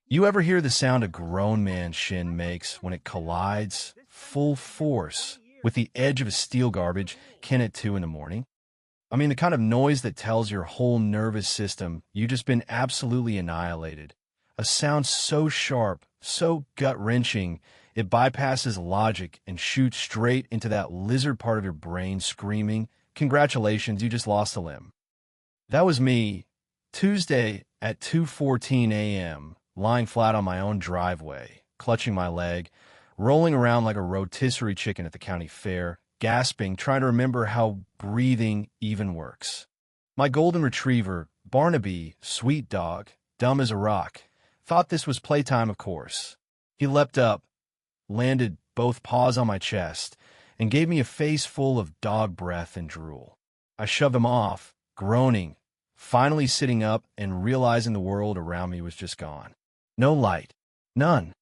You ever hear the sound a grown man's shin makes when it collides full force with the edge of a steel garbage can at 2 in the morning? I mean, the kind of noise that tells your whole nervous system you've just been absolutely annihilated. A sound so sharp, so gut-wrenching, it bypasses logic and shoots straight into that lizard part of your brain screaming, "Congratulations, you just lost a limb." That was me, Tuesday at 2:14 a.m., lying flat on my own driveway, clutching my leg, rolling around like a rotisserie chicken at the county fair, gasping, trying to remember how breathing even works. My golden retriever, Barnaby, sweet dog, dumb as a rock, thought this was playtime, of course. He leapt up, landed both paws on my chest, and gave me a face full of dog breath and drool. I shoved him off, groaning, finally sitting up and realizing the world around me was just gone. No light. None.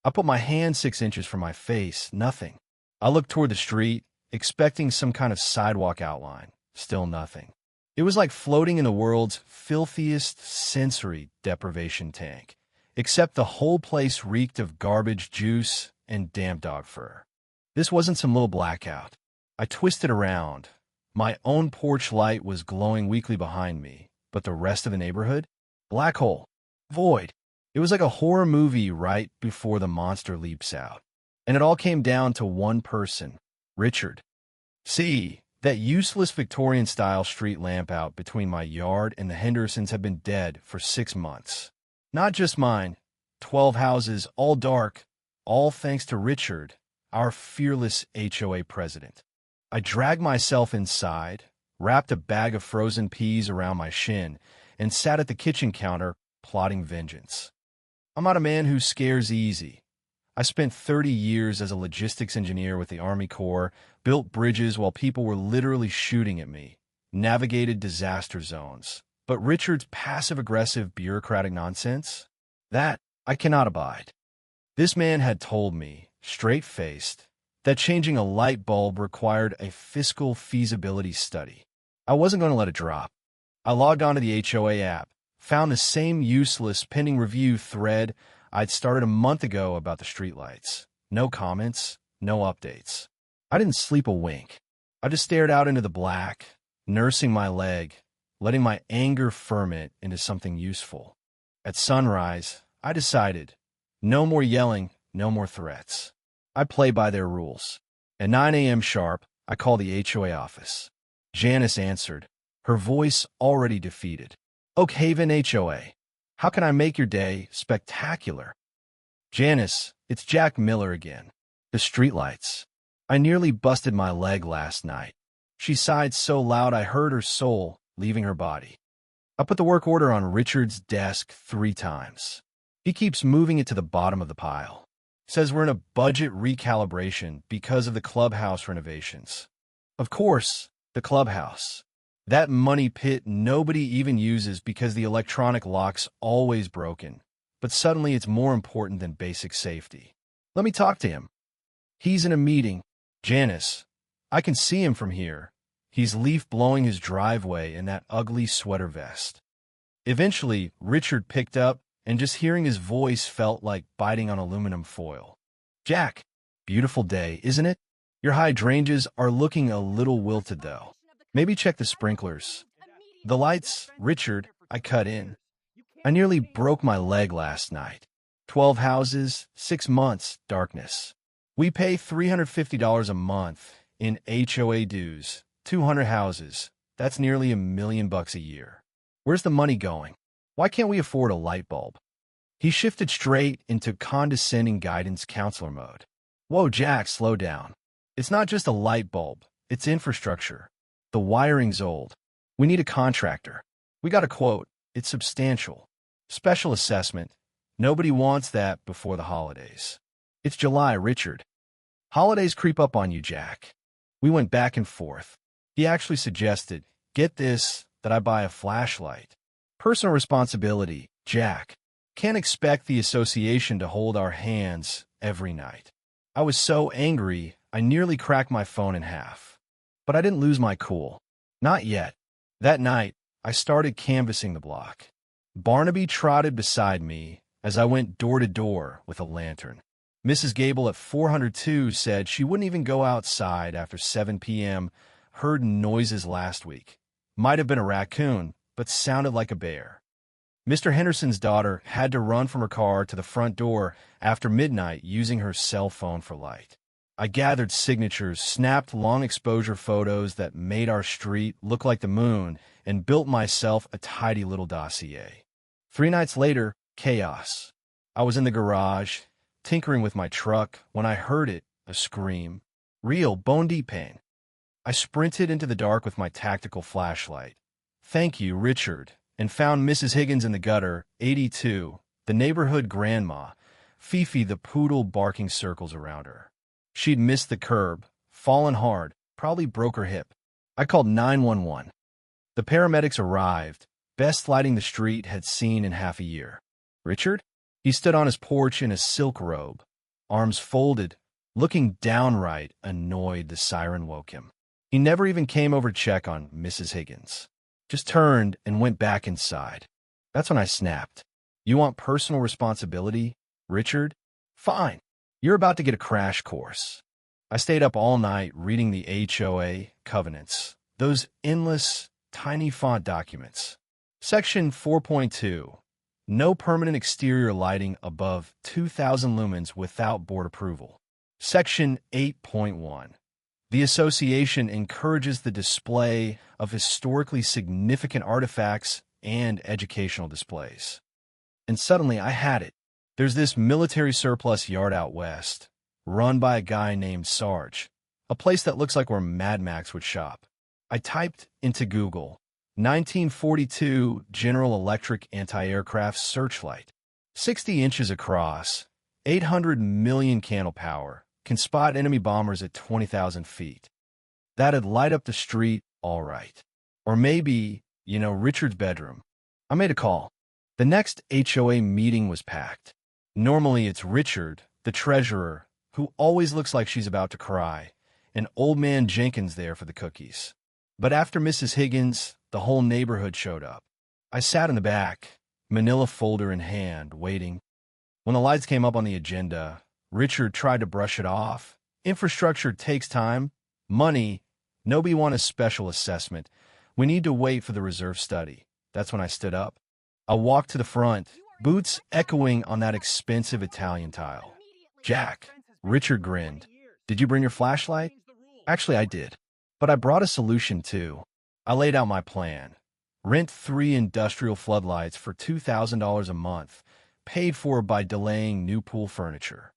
I put my hand 6 inches from my face. Nothing. I looked toward the street, expecting some kind of sidewalk outline. Still nothing. It was like floating in the world's filthiest sensory deprivation tank, except the whole place reeked of garbage juice and damp dog fur. This wasn't some little blackout. I twisted around. My own porch light was glowing weakly behind me, but the rest of the neighborhood? Black hole. Void. It was like a horror movie right before the monster leaps out. And it all came down to one person, Richard. See, that useless Victorian-style street lamp out between my yard and the Hendersons had been dead for 6 months. Not just mine. 12 houses, all dark, all thanks to Richard, our fearless HOA president. I dragged myself inside, wrapped a bag of frozen peas around my shin, and sat at the kitchen counter plotting vengeance. I'm not a man who scares easy. I spent 30 years as a logistics engineer with the Army Corps, built bridges while people were literally shooting at me, navigated disaster zones. But Richard's passive-aggressive bureaucratic nonsense? That I cannot abide. This man had told me, straight-faced, that changing a light bulb required a fiscal feasibility study. I wasn't going to let it drop. I logged onto the HOA app, found the same useless pending review thread I'd started a month ago about the streetlights. No comments, no updates. I didn't sleep a wink. I just stared out into the black, nursing my leg, letting my anger ferment into something useful. At sunrise, I decided, no more yelling, no more threats. I play by their rules. At 9 a.m. sharp, I called the HOA office. Janice answered, her voice already defeated. Oak Haven HOA. How can I make your day spectacular? Janice, it's Jack Miller again. The streetlights. I nearly busted my leg last night. She sighed so loud I heard her soul leaving her body. I put the work order on Richard's desk 3 times. He keeps moving it to the bottom of the pile. Says we're in a budget recalibration because of the clubhouse renovations. Of course, the clubhouse. That money pit nobody even uses because the electronic lock's always broken. But suddenly it's more important than basic safety. Let me talk to him. He's in a meeting. Janice, I can see him from here. He's leaf-blowing his driveway in that ugly sweater vest. Eventually, Richard picked up, and just hearing his voice felt like biting on aluminum foil. Jack, beautiful day, isn't it? Your hydrangeas are looking a little wilted, though. Maybe check the sprinklers. The lights, Richard, I cut in. I nearly broke my leg last night. 12 houses, 6 months, darkness. We pay $350 a month in HOA dues. 200 houses. That's nearly $1 million a year. Where's the money going? Why can't we afford a light bulb? He shifted straight into condescending guidance counselor mode. Whoa, Jack, slow down. It's not just a light bulb. It's infrastructure. The wiring's old. We need a contractor. We got a quote. It's substantial. Special assessment. Nobody wants that before the holidays. It's July, Richard. Holidays creep up on you, Jack. We went back and forth. He actually suggested, get this, that I buy a flashlight. Personal responsibility, Jack. Can't expect the association to hold our hands every night. I was so angry, I nearly cracked my phone in half. But I didn't lose my cool. Not yet. That night, I started canvassing the block. Barnaby trotted beside me, as I went door to door with a lantern. Mrs. Gable at 402 said she wouldn't even go outside after 7 p.m., heard noises last week. Might have been a raccoon, but sounded like a bear. Mr. Henderson's daughter had to run from her car to the front door after midnight using her cell phone for light. I gathered signatures, snapped long exposure photos that made our street look like the moon, and built myself a tidy little dossier. 3 nights later, chaos. I was in the garage, tinkering with my truck, when I heard it, a scream. Real, bone-deep pain. I sprinted into the dark with my tactical flashlight. Thank you, Richard, and found Mrs. Higgins in the gutter, 82, the neighborhood grandma, Fifi the poodle barking circles around her. She'd missed the curb, fallen hard, probably broke her hip. I called 911. The paramedics arrived, best lighting the street had seen in half a year. Richard? He stood on his porch in a silk robe, arms folded, looking downright annoyed. The siren woke him. He never even came over to check on Mrs. Higgins. Just turned and went back inside. That's when I snapped. You want personal responsibility, Richard? Fine. You're about to get a crash course. I stayed up all night reading the HOA covenants, those endless, tiny font documents. Section 4.2. No permanent exterior lighting above 2,000 lumens without board approval. Section 8.1. The association encourages the display of historically significant artifacts and educational displays. And suddenly I had it. There's this military surplus yard out west, run by a guy named Sarge, a place that looks like where Mad Max would shop. I typed into Google, 1942 General Electric Anti-Aircraft Searchlight. 60 inches across, 800 million candle power, can spot enemy bombers at 20,000 feet. That'd light up the street all right. Or maybe, Richard's bedroom. I made a call. The next HOA meeting was packed. Normally it's Richard, the treasurer, who always looks like she's about to cry, and Old Man Jenkins there for the cookies. But after Mrs. Higgins, the whole neighborhood showed up. I sat in the back, manila folder in hand, waiting. When the lights came up on the agenda, Richard tried to brush it off. Infrastructure takes time, money, nobody want a special assessment. We need to wait for the reserve study. That's when I stood up. I walked to the front, boots echoing on that expensive Italian tile. Jack, Richard grinned. Did you bring your flashlight? Actually, I did. But I brought a solution too. I laid out my plan. Rent 3 industrial floodlights for $2,000 a month, paid for by delaying new pool furniture.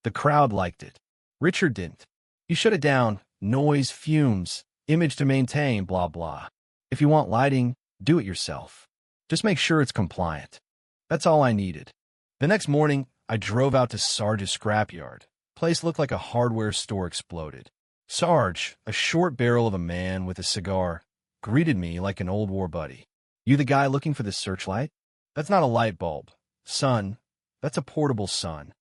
The crowd liked it. Richard didn't. You shut it down. Noise, fumes, image to maintain, blah, blah. If you want lighting, do it yourself. Just make sure it's compliant. That's all I needed. The next morning, I drove out to Sarge's scrapyard. Place looked like a hardware store exploded. Sarge, a short barrel of a man with a cigar, greeted me like an old war buddy. You the guy looking for the searchlight? That's not a light bulb. Son, that's a portable sun.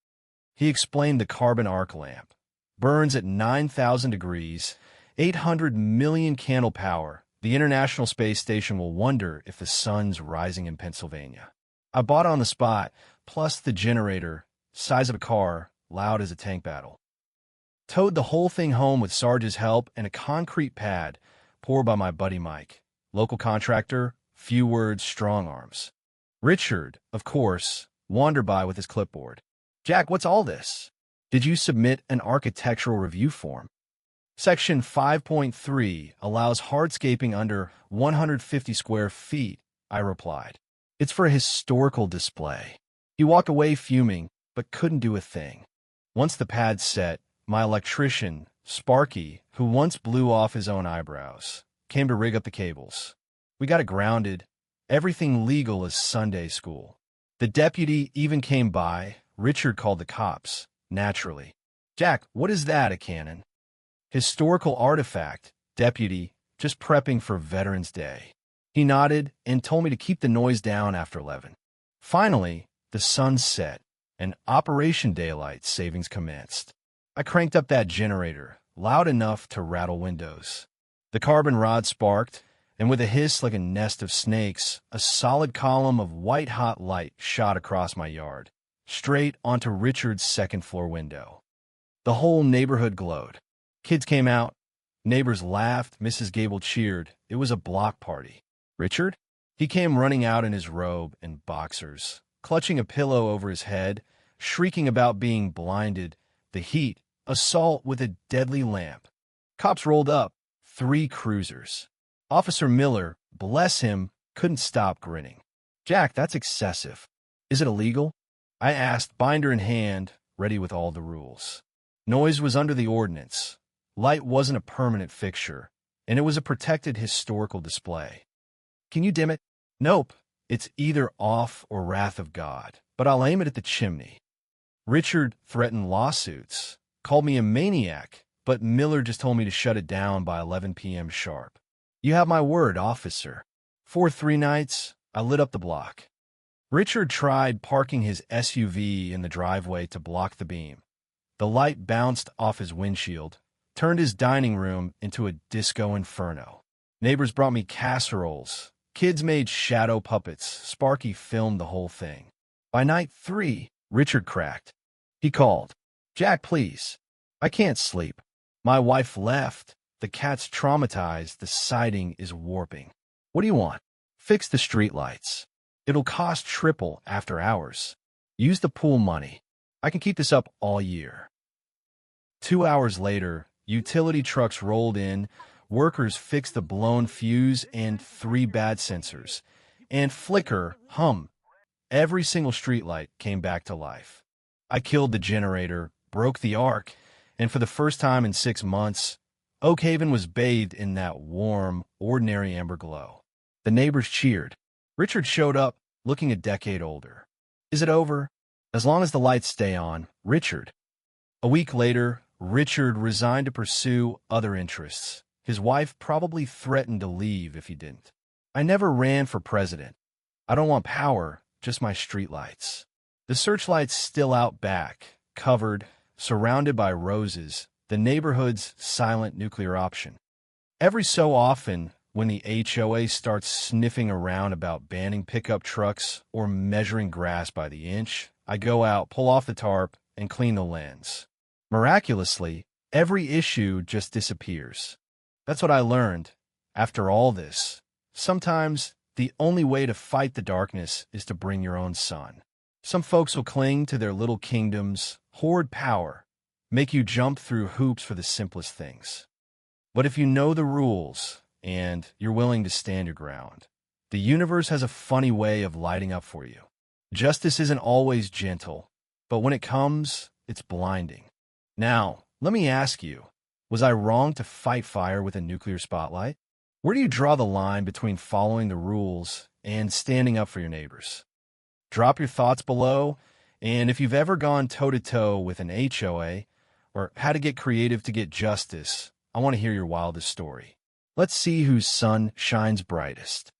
He explained the carbon arc lamp. Burns at 9,000 degrees, 800 million candle power. The International Space Station will wonder if the sun's rising in Pennsylvania. I bought on the spot, plus the generator, size of a car, loud as a tank battle. Towed the whole thing home with Sarge's help and a concrete pad, poured by my buddy Mike. Local contractor, few words, strong arms. Richard, of course, wandered by with his clipboard. Jack, what's all this? Did you submit an architectural review form? Section 5.3 allows hardscaping under 150 square feet, I replied. It's for a historical display. He walked away fuming, but couldn't do a thing. Once the pad's set, my electrician, Sparky, who once blew off his own eyebrows, came to rig up the cables. We got it grounded, everything legal as Sunday school. The deputy even came by. Richard called the cops, naturally. Jack, what is that, a cannon? Historical artifact, deputy, just prepping for Veterans Day. He nodded and told me to keep the noise down after 11. Finally, the sun set, and Operation Daylight Savings commenced. I cranked up that generator, loud enough to rattle windows. The carbon rod sparked, and with a hiss like a nest of snakes, a solid column of white-hot light shot across my yard, straight onto Richard's second-floor window. The whole neighborhood glowed. Kids came out. Neighbors laughed. Mrs. Gable cheered. It was a block party. Richard? He came running out in his robe and boxers, clutching a pillow over his head, shrieking about being blinded, the heat, assault with a deadly lamp. Cops rolled up, 3 cruisers. Officer Miller, bless him, couldn't stop grinning. Jack, that's excessive. Is it illegal? I asked, binder in hand, ready with all the rules. Noise was under the ordinance. Light wasn't a permanent fixture, and it was a protected historical display. Can you dim it? Nope. It's either off or wrath of God, but I'll aim it at the chimney. Richard threatened lawsuits, called me a maniac, but Miller just told me to shut it down by 11 p.m. sharp. You have my word, officer. For 3 nights, I lit up the block. Richard tried parking his SUV in the driveway to block the beam. The light bounced off his windshield, turned his dining room into a disco inferno. Neighbors brought me casseroles. Kids made shadow puppets. Sparky filmed the whole thing. By night 3, Richard cracked. He called. Jack, please. I can't sleep. My wife left. The cat's traumatized. The siding is warping. What do you want? Fix the streetlights. It'll cost triple after hours. Use the pool money. I can keep this up all year. 2 hours later, utility trucks rolled in. Workers fixed the blown fuse and 3 bad sensors. And flicker, hum. Every single streetlight came back to life. I killed the generator, broke the arc, and for the first time in 6 months, Oak Haven was bathed in that warm, ordinary amber glow. The neighbors cheered. Richard showed up, looking a decade older. Is it over? As long as the lights stay on, Richard. A week later, Richard resigned to pursue other interests. His wife probably threatened to leave if he didn't. I never ran for president. I don't want power, just my streetlights. The searchlight's still out back, covered, surrounded by roses, the neighborhood's silent nuclear option. Every so often, when the HOA starts sniffing around about banning pickup trucks or measuring grass by the inch, I go out, pull off the tarp, and clean the lens. Miraculously, every issue just disappears. That's what I learned. After all this, sometimes the only way to fight the darkness is to bring your own sun. Some folks will cling to their little kingdoms, hoard power, make you jump through hoops for the simplest things. But if you know the rules and you're willing to stand your ground, the universe has a funny way of lighting up for you. Justice isn't always gentle, but when it comes, it's blinding. Now, let me ask you, was I wrong to fight fire with a nuclear spotlight? Where do you draw the line between following the rules and standing up for your neighbors? Drop your thoughts below, and if you've ever gone toe-to-toe with an HOA or how to get creative to get justice, I want to hear your wildest story. Let's see whose sun shines brightest.